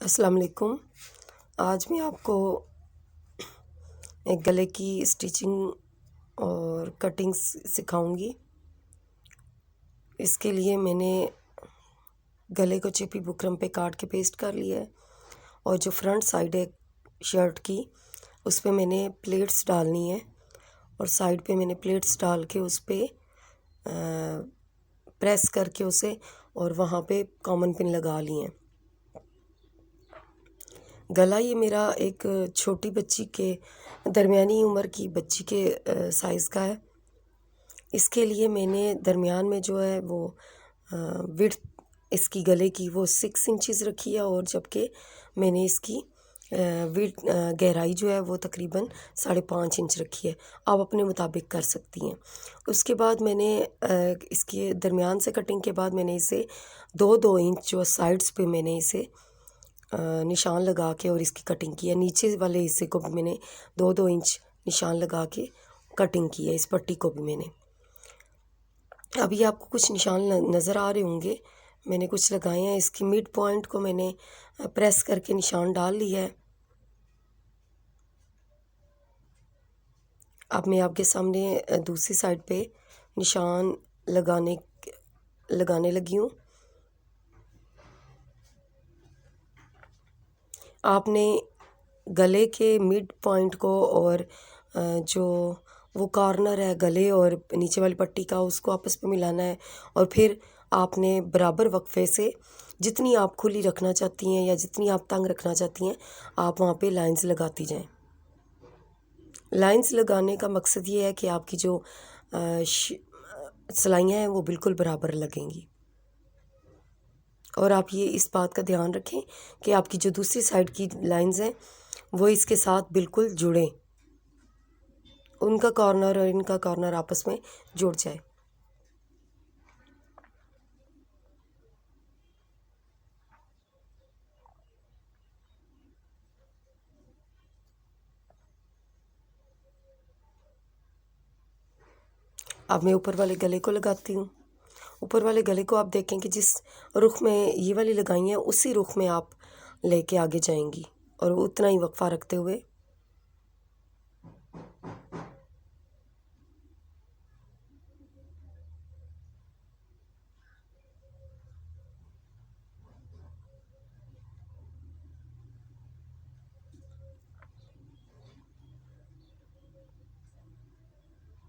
अस्सलाम वालेकुम। आज मैं आपको एक गले की स्टिचिंग और कटिंग्स सिखाऊंगी। इसके लिए मैंने गले को चिपी बुकरम पे काट के पेस्ट कर लिया है और जो फ्रंट साइड है शर्ट की उस पे मैंने प्लेट्स डालनी है और साइड पे मैंने प्लेट्स डाल के उस पे प्रेस करके उसे और वहाँ पे कॉमन पिन लगा लिए हैं। गला ये मेरा एक छोटी बच्ची के दरमियानी उम्र की बच्ची के साइज़ का है। इसके लिए मैंने दरमियान में जो है वो विड्थ इसकी गले की वो 6 इंचेस रखी है और जबकि मैंने इसकी विड्थ गहराई जो है वो तकरीबन 5.5 इंच रखी है। आप अपने मुताबिक कर सकती हैं। उसके बाद मैंने इसके दरमियान से कटिंग के बाद मैंने इसे 2-2 इंच जो साइड्स पे मैंने इसे निशान लगा के और इसकी कटिंग की है। नीचे वाले हिस्से को भी मैंने 2-2 इंच निशान लगा के कटिंग की है। इस पट्टी को भी मैंने अभी आपको कुछ निशान नज़र आ रहे होंगे, मैंने कुछ लगाए हैं। इसकी मिड पॉइंट को मैंने प्रेस करके निशान डाल लिया है। अब मैं आपके सामने दूसरी साइड पे निशान लगाने लगी हूँ। आपने गले के मिड पॉइंट को और जो वो कॉर्नर है गले और नीचे वाली पट्टी का उसको आपस में मिलाना है और फिर आपने बराबर वक्फे से जितनी आप खुली रखना चाहती हैं या जितनी आप तंग रखना चाहती हैं आप वहाँ पे लाइंस लगाती जाएं। लाइंस लगाने का मकसद ये है कि आपकी जो सिलाइयाँ हैं वो बिल्कुल बराबर लगेंगी और आप ये इस बात का ध्यान रखें कि आपकी जो दूसरी साइड की लाइंस हैं वो इसके साथ बिल्कुल जुड़ें, उनका कॉर्नर और इनका कॉर्नर आपस में जुड़ जाए। अब मैं ऊपर वाले गले को लगाती हूँ। ऊपर वाले गले को आप देखें कि जिस रुख में ये वाली लगाई है उसी रुख में आप लेके आगे जाएंगी और उतना ही वक्फा रखते हुए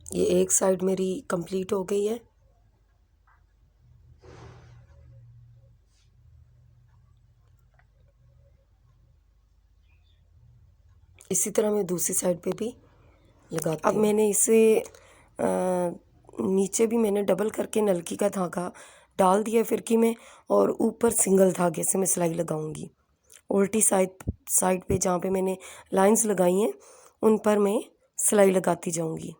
ये एक साइड मेरी कंप्लीट हो गई है। इसी तरह मैं दूसरी साइड पे भी लगाती हूँ। अब मैंने इसे नीचे भी मैंने डबल करके नलकी का धागा डाल दिया फिरकी में और ऊपर सिंगल धागे से मैं सिलाई लगाऊंगी। उल्टी साइड पे जहाँ पे मैंने लाइंस लगाई हैं उन पर मैं सिलाई लगाती जाऊंगी।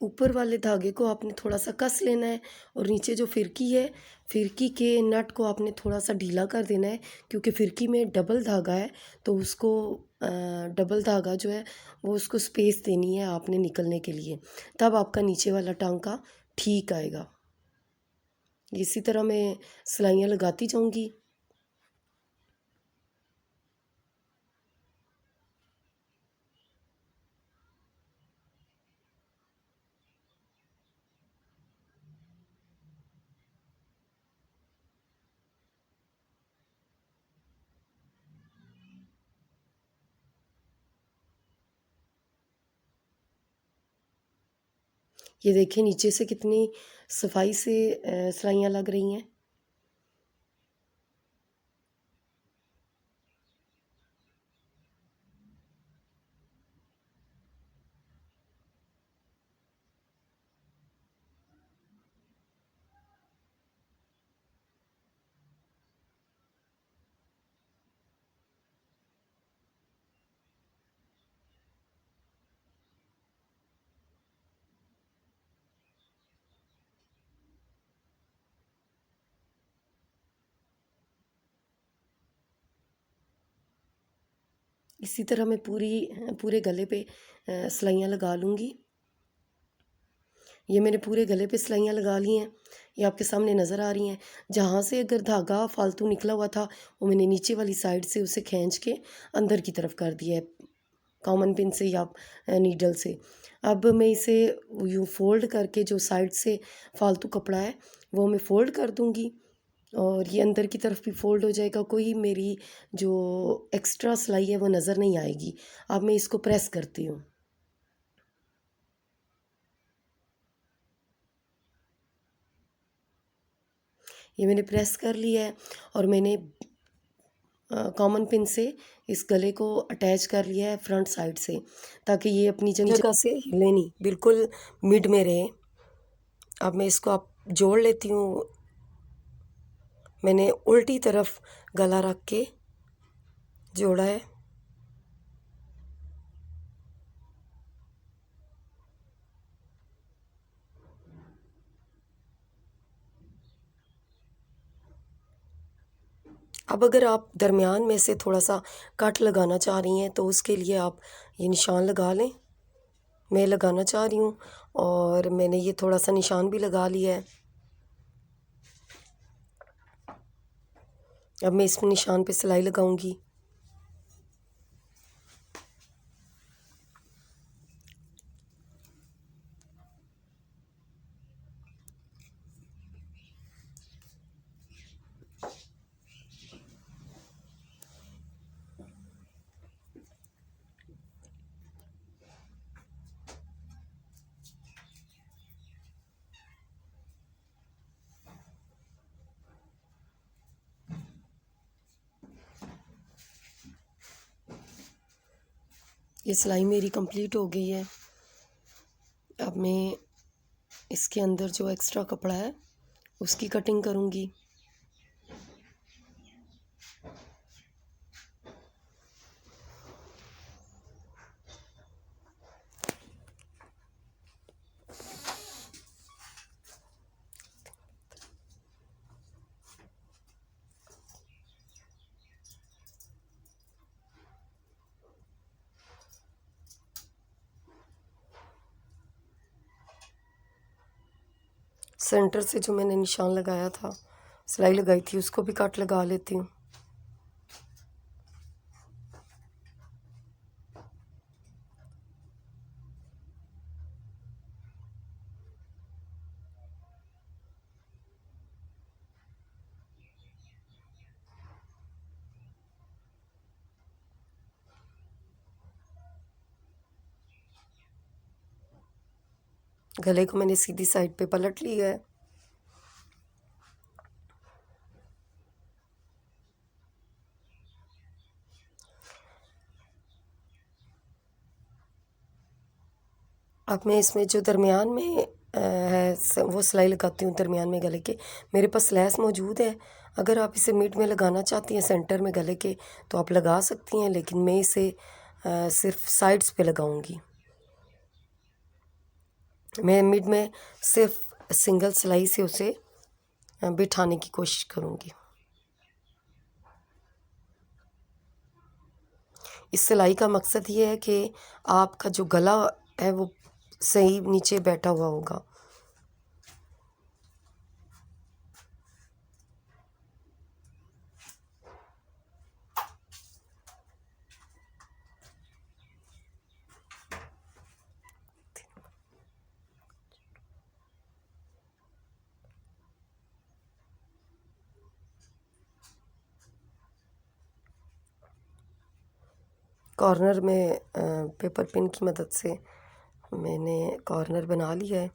ऊपर वाले धागे को आपने थोड़ा सा कस लेना है और नीचे जो फिरकी है फिरकी के नट को आपने थोड़ा सा ढीला कर देना है क्योंकि फिरकी में डबल धागा है तो उसको डबल धागा जो है वो उसको स्पेस देनी है आपने निकलने के लिए, तब आपका नीचे वाला टांका ठीक आएगा। इसी तरह मैं सिलाइयाँ लगाती जाऊंगी। ये देखिए नीचे से कितनी सफाई से सिलाइयाँ लग रही हैं। इसी तरह मैं पूरे गले पे सिलाइयाँ लगा लूँगी। ये मैंने पूरे गले पे सिलाइयाँ लगा ली हैं, ये आपके सामने नज़र आ रही हैं। जहाँ से अगर धागा फालतू निकला हुआ था वो मैंने नीचे वाली साइड से उसे खींच के अंदर की तरफ कर दिया है, कॉमन पिन से या नीडल से। अब मैं इसे यूँ फोल्ड करके जो साइड से फालतू कपड़ा है वो मैं फ़ोल्ड कर दूँगी और ये अंदर की तरफ भी फ़ोल्ड हो जाएगा। कोई मेरी जो एक्स्ट्रा सिलाई है वो नज़र नहीं आएगी। अब मैं इसको प्रेस करती हूँ। ये मैंने प्रेस कर लिया है और मैंने कॉमन पिन से इस गले को अटैच कर लिया है फ्रंट साइड से, ताकि ये अपनी जगह से हिले नहीं, बिल्कुल मिड में रहे। अब मैं इसको आप जोड़ लेती हूँ। मैंने उल्टी तरफ गला रख के जोड़ा है। अब अगर आप दरमियान में से थोड़ा सा कट लगाना चाह रही हैं तो उसके लिए आप ये निशान लगा लें। मैं लगाना चाह रही हूँ और मैंने ये थोड़ा सा निशान भी लगा लिया है। अब मैं इस निशान पे सिलाई लगाऊंगी। ये सिलाई मेरी कंप्लीट हो गई है। अब मैं इसके अंदर जो एक्स्ट्रा कपड़ा है उसकी कटिंग करूँगी। सेंटर से जो मैंने निशान लगाया था, सिलाई लगाई थी, उसको भी कट लगा लेती हूँ। गले को मैंने सीधी साइड पे पलट लिया है। अब मैं इसमें जो दरमियान में वो सिलाई लगाती हूँ दरमियान में गले के। मेरे पास लैस मौजूद है। अगर आप इसे मिड में लगाना चाहती हैं सेंटर में गले के तो आप लगा सकती हैं, लेकिन मैं इसे सिर्फ साइड्स पे लगाऊंगी। मैं मिड में सिर्फ सिंगल सिलाई से उसे बिठाने की कोशिश करूँगी। इस सिलाई का मकसद ये है कि आपका जो गला है वो सही नीचे बैठा हुआ होगा। कॉर्नर में पेपर पिन की मदद से मैंने कॉर्नर बना लिया है।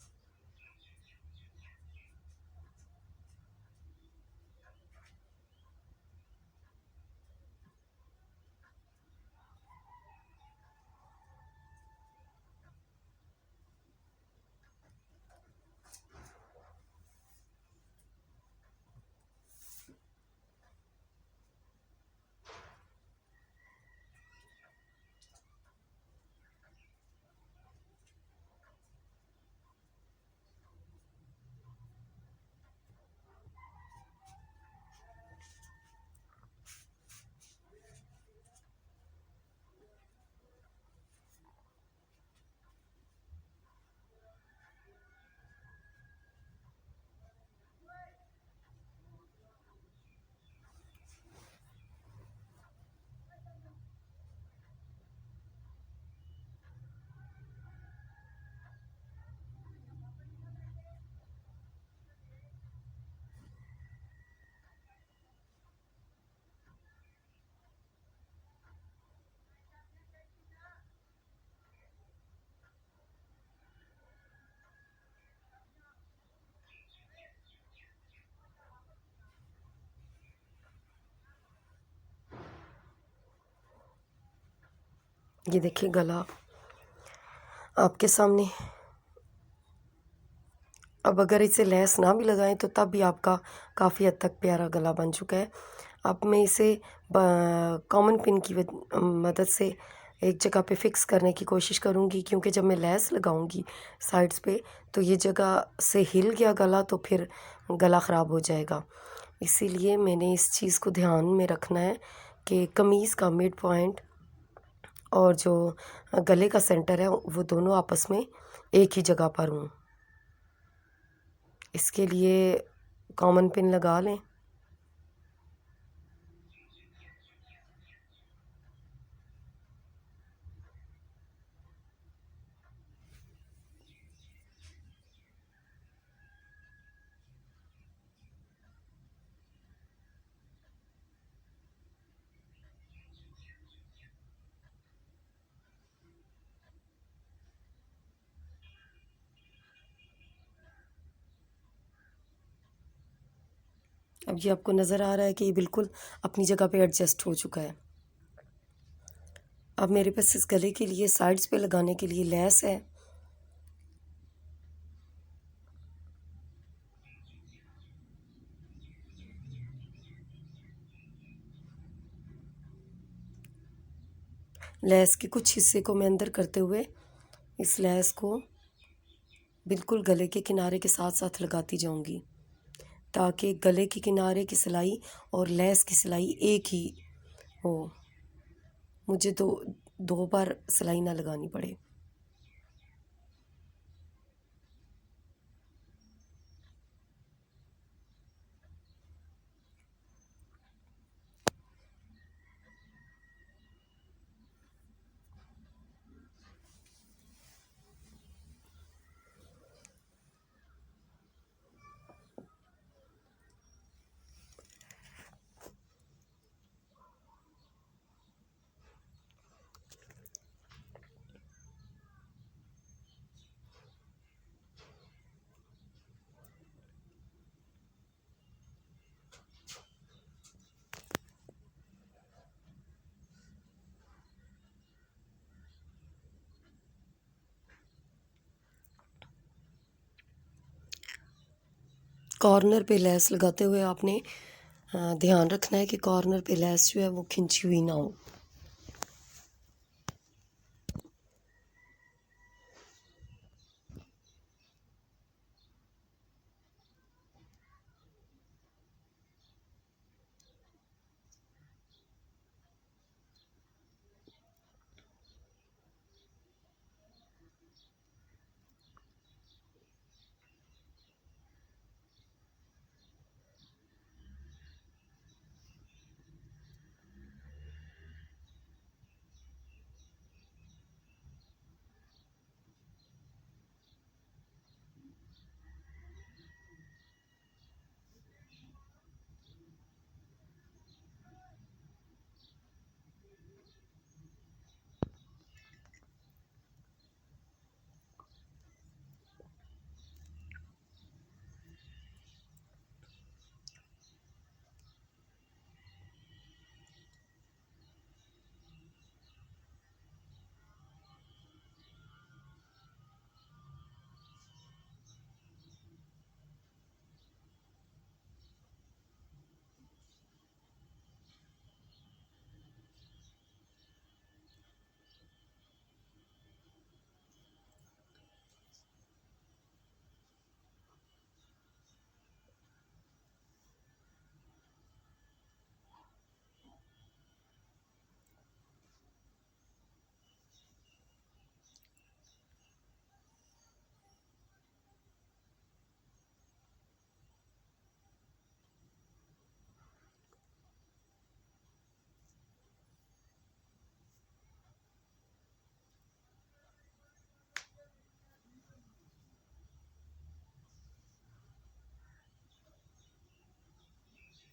ये देखिए गला आपके सामने। अब अगर इसे लेस ना भी लगाएं तो तब भी आपका काफ़ी हद तक प्यारा गला बन चुका है। अब मैं इसे कॉमन पिन की मदद से एक जगह पे फिक्स करने की कोशिश करूँगी, क्योंकि जब मैं लेस लगाऊँगी साइड्स पे तो ये जगह से हिल गया गला तो फिर गला ख़राब हो जाएगा। इसीलिए मैंने इस चीज़ को ध्यान में रखना है कि कमीज़ का मिड पॉइंट और जो गले का सेंटर है वो दोनों आपस में एक ही जगह पर हों। इसके लिए कॉमन पिन लगा लें। अब ये आपको नज़र आ रहा है कि ये बिल्कुल अपनी जगह पे एडजस्ट हो चुका है। अब मेरे पास इस गले के लिए साइड्स पे लगाने के लिए लेस है। लेस के कुछ हिस्से को मैं अंदर करते हुए इस लेस को बिल्कुल गले के किनारे के साथ साथ लगाती जाऊंगी, ताकि गले के किनारे की सिलाई और लेस की सिलाई एक ही हो, मुझे दो बार सिलाई ना लगानी पड़े। कॉर्नर पे लेस लगाते हुए आपने ध्यान रखना है कि कॉर्नर पे लेस जो है वो खिंची हुई ना हो।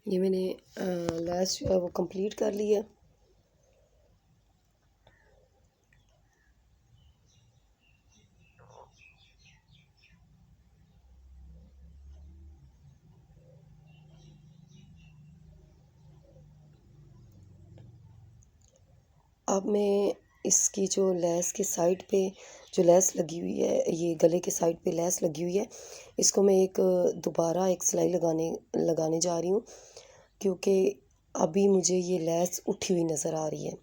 ये मैंने लेस जो है वो कंप्लीट कर ली है। अब मैं इसकी जो लेस के साइड पे जो लेस लगी हुई है, ये गले के साइड पे लेस लगी हुई है, इसको मैं दोबारा एक सिलाई लगाने जा रही हूँ, क्योंकि अभी मुझे ये लेस उठी हुई नज़र आ रही है।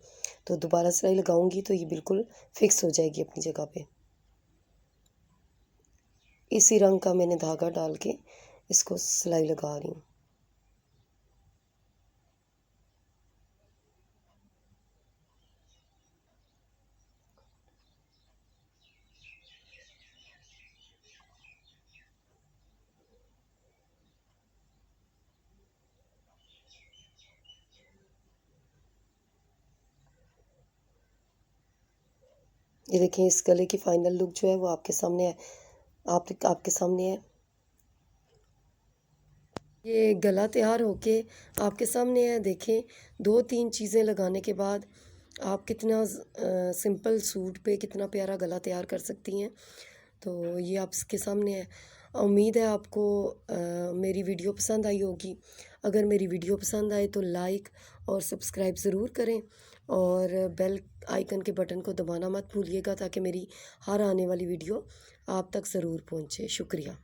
तो दोबारा सिलाई लगाऊंगी तो ये बिल्कुल फिक्स हो जाएगी अपनी जगह पे। इसी रंग का मैंने धागा डाल के इसको सिलाई लगा रही हूँ। ये देखें, इस गले की फाइनल लुक जो है वो आपके सामने है। आपके सामने है। ये गला तैयार होके आपके सामने है। देखें, 2-3 चीज़ें लगाने के बाद आप कितना सिंपल सूट पे कितना प्यारा गला तैयार कर सकती हैं। तो ये आपके सामने है। उम्मीद है आपको मेरी वीडियो पसंद आई होगी। अगर मेरी वीडियो पसंद आए तो लाइक और सब्सक्राइब ज़रूर करें, और बेल आइकन के बटन को दबाना मत भूलिएगा, ताकि मेरी हर आने वाली वीडियो आप तक ज़रूर पहुँचे। शुक्रिया।